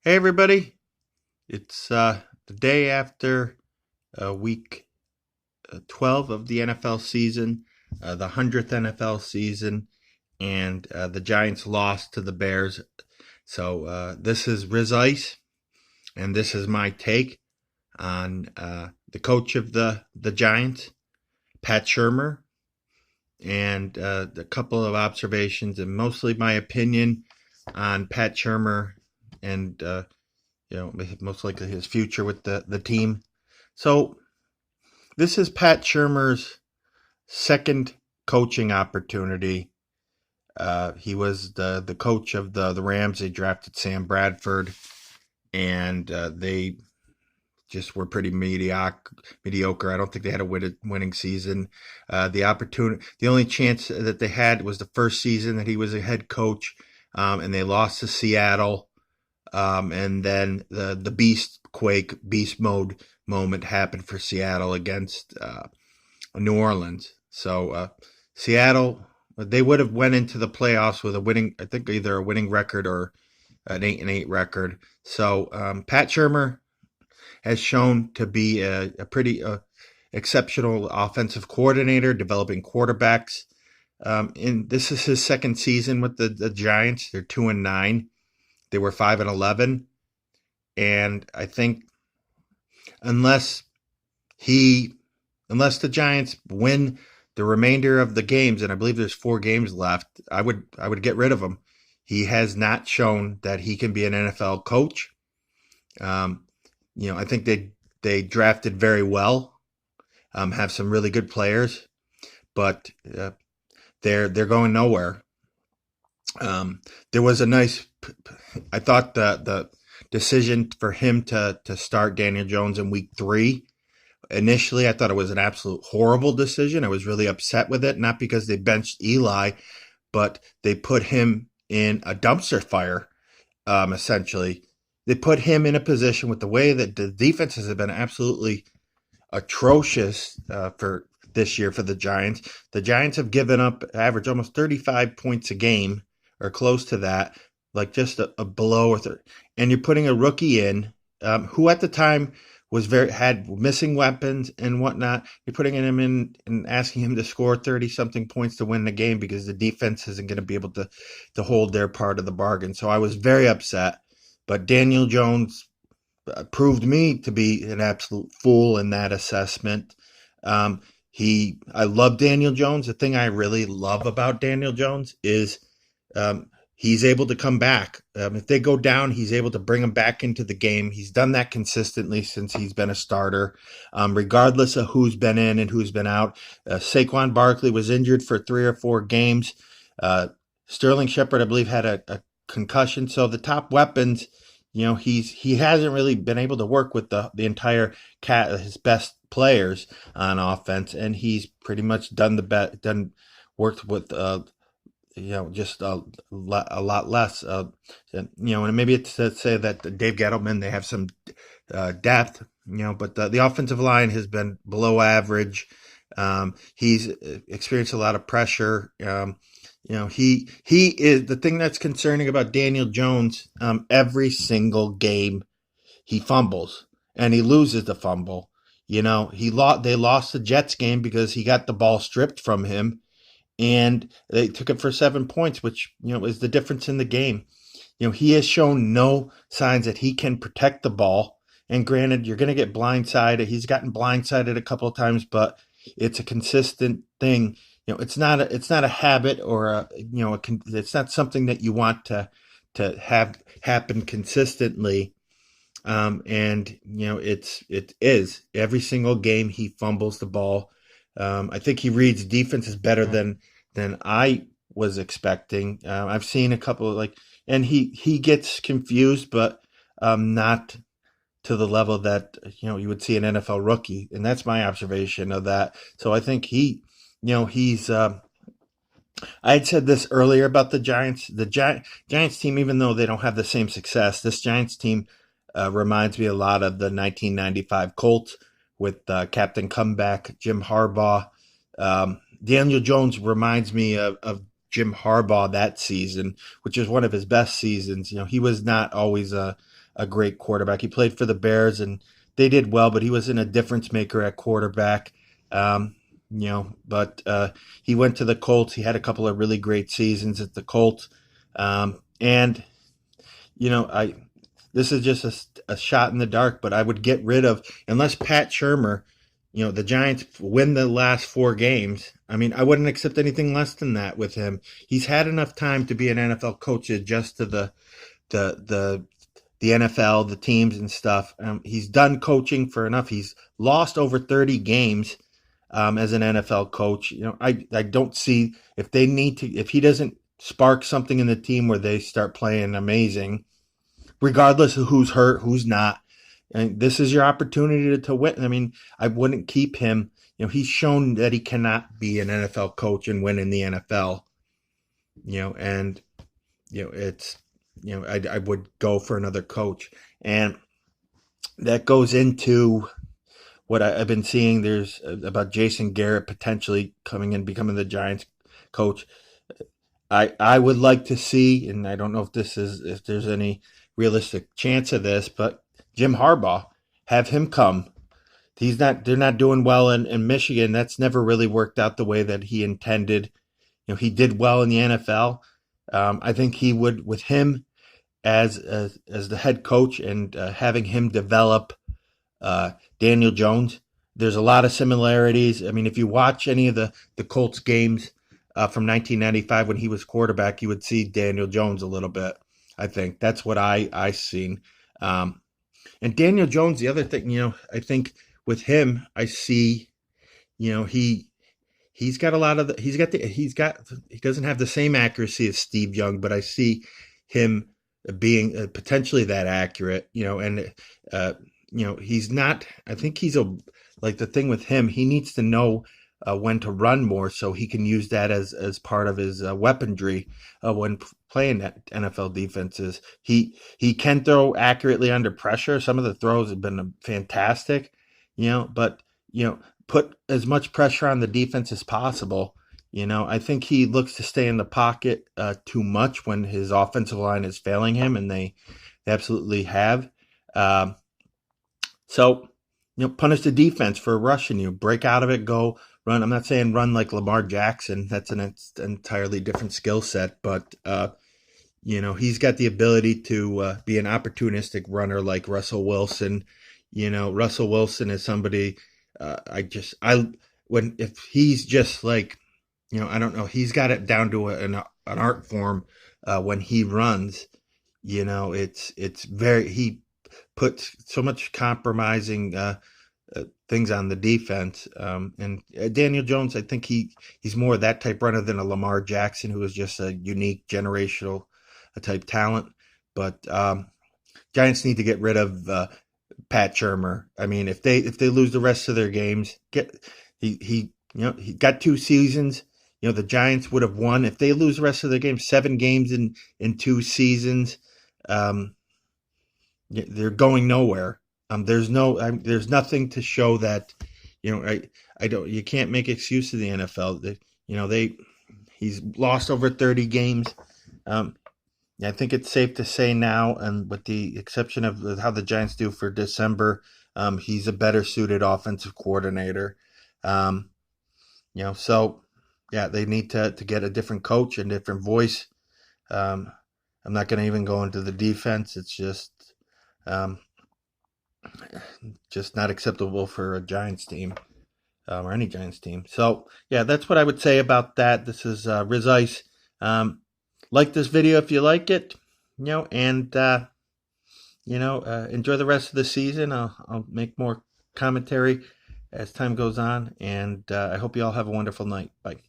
Hey everybody, it's the day after week 12 of the NFL season, the 100th NFL season, and the Giants lost to the Bears. So this is Riz Ice, and this is my take on the coach of the Giants, Pat Shurmer, and a couple of observations, and mostly my opinion on Pat Shurmer and most likely his future with the team. So this is Pat Shermer's second coaching opportunity. He was the coach of the Rams. They drafted Sam Bradford, and they just were pretty mediocre. I don't think they had a winning season. The only chance that they had was the first season that he was a head coach, and they lost to Seattle. And then the beast mode moment happened for Seattle against New Orleans. So Seattle, they would have went into the playoffs with a winning, I think either a winning record or an 8-8 record. So Pat Shermer has shown to be a pretty exceptional offensive coordinator, developing quarterbacks. And this is his second season with the Giants. They're 2-9. They were 5-11, and I think unless he, unless the Giants win the remainder of the games, and I believe there's 4 games left, I would get rid of him. He has not shown that he can be an NFL coach. I think they drafted very well, have some really good players, but they're going nowhere. There was a nice. I thought the decision for him to start Daniel Jones in week 3. Initially, I thought it was an absolute horrible decision. I was really upset with it, not because they benched Eli, but they put him in a dumpster fire. Essentially, they put him in a position with the way that the defenses have been absolutely atrocious for this year for the Giants. The Giants have given up average almost 35 points a game or close to that, like just a below or and you're putting a rookie in who at the time had missing weapons and whatnot. You're putting him in and asking him to score 30 something points to win the game because the defense isn't going to be able to hold their part of the bargain. So I was very upset. But Daniel Jones proved me to be an absolute fool in that assessment. I love Daniel Jones. The thing I really love about Daniel Jones is he's able to come back. If they go down, he's able to bring them back into the game. He's done that consistently since he's been a starter, regardless of who's been in and who's been out. Saquon Barkley was injured for 3 or 4 games. Sterling Shepard, I believe, had a concussion. So the top weapons, he hasn't really been able to work with the entire his best players on offense, and he's pretty much worked with just a lot less. And maybe it's to say that Dave Gettleman, they have some depth, but the offensive line has been below average. He's experienced a lot of pressure. He is the thing that's concerning about Daniel Jones. Every single game, he fumbles and he loses the fumble. They lost the Jets game because he got the ball stripped from him, and they took it for 7 points, which is the difference in the game. He has shown no signs that he can protect the ball. And granted, you're going to get blindsided. He's gotten blindsided a couple of times, but it's a consistent thing. It's not a habit or it's not something that you want to have happen consistently. It is every single game he fumbles the ball. I think he reads defenses better than I was expecting. I've seen a couple of and he gets confused, but not to the level that you would see an NFL rookie, and that's my observation of that. So I think he's. I had said this earlier about the Giants. The Giants team, even though they don't have the same success, this Giants team reminds me a lot of the 1995 Colts with Captain Comeback, Jim Harbaugh. Daniel Jones reminds me of Jim Harbaugh that season, which is one of his best seasons. He was not always a great quarterback. He played for the Bears and they did well, but he wasn't a difference maker at quarterback. Um, but he went to the Colts. He had a couple of really great seasons at the Colts. And I this is just a shot in the dark, but I would get rid of, unless Pat Shurmer, the Giants win the last 4 games. I mean, I wouldn't accept anything less than that with him. He's had enough time to be an NFL coach to adjust to the the the NFL, the teams and stuff. He's done coaching for enough. He's lost over 30 games as an NFL coach. I don't see, if he doesn't spark something in the team where they start playing amazing, regardless of who's hurt, who's not. And this is your opportunity to win. I mean, I wouldn't keep him. He's shown that he cannot be an NFL coach and win in the NFL. And it's I would go for another coach, and that goes into what I've been seeing. There's about Jason Garrett potentially coming in, becoming the Giants coach. I would like to see, and I don't know if there's any realistic chance of this, but Jim Harbaugh, have him come. They're not doing well in Michigan. That's never really worked out the way that he intended. He did well in the NFL. I think he would, with him as the head coach, and having him develop Daniel Jones. There's a lot of similarities. I mean, if you watch any of the Colts games from 1995 when he was quarterback, you would see Daniel Jones a little bit. I think that's what I seen. And Daniel Jones, the other thing, I think with him, I see, he's got a lot of he doesn't have the same accuracy as Steve Young, but I see him being potentially that accurate, and he's not. I think he's like the thing with him. He needs to know when to run more, so he can use that as part of his weaponry when playing NFL defenses. He can throw accurately under pressure. Some of the throws have been fantastic, but put as much pressure on the defense as possible. I think he looks to stay in the pocket too much when his offensive line is failing him, and they absolutely have. Um, so, punish the defense for rushing you. Break out of it, go run. I'm not saying run like Lamar Jackson. That's an entirely different skill set, but he's got the ability to be an opportunistic runner like Russell Wilson. Russell Wilson is somebody if he's just like, I don't know, he's got it down to an art form when he runs. It's very, he puts so much compromising things on the defense. And Daniel Jones, I think he's more that type runner than a Lamar Jackson, who is just a unique generational type talent. But Giants need to get rid of Pat Shurmer. I mean, if they lose the rest of their games, he got 2 seasons. The Giants would have won if they lose the rest of their games. 7 games in 2 seasons. They're going nowhere. There's nothing to show that. I don't. You can't make excuse of the NFL. He's lost over 30 games. I think it's safe to say now, and with the exception of how the Giants do for December, he's a better suited offensive coordinator. So yeah, they need to get a different coach and different voice. I'm not going to even go into the defense. It's just not acceptable for a Giants team, or any Giants team. So yeah, that's what I would say about that. This is Riz Ice. Like this video if you like it, and enjoy the rest of the season. I'll make more commentary as time goes on, and I hope you all have a wonderful night. Bye.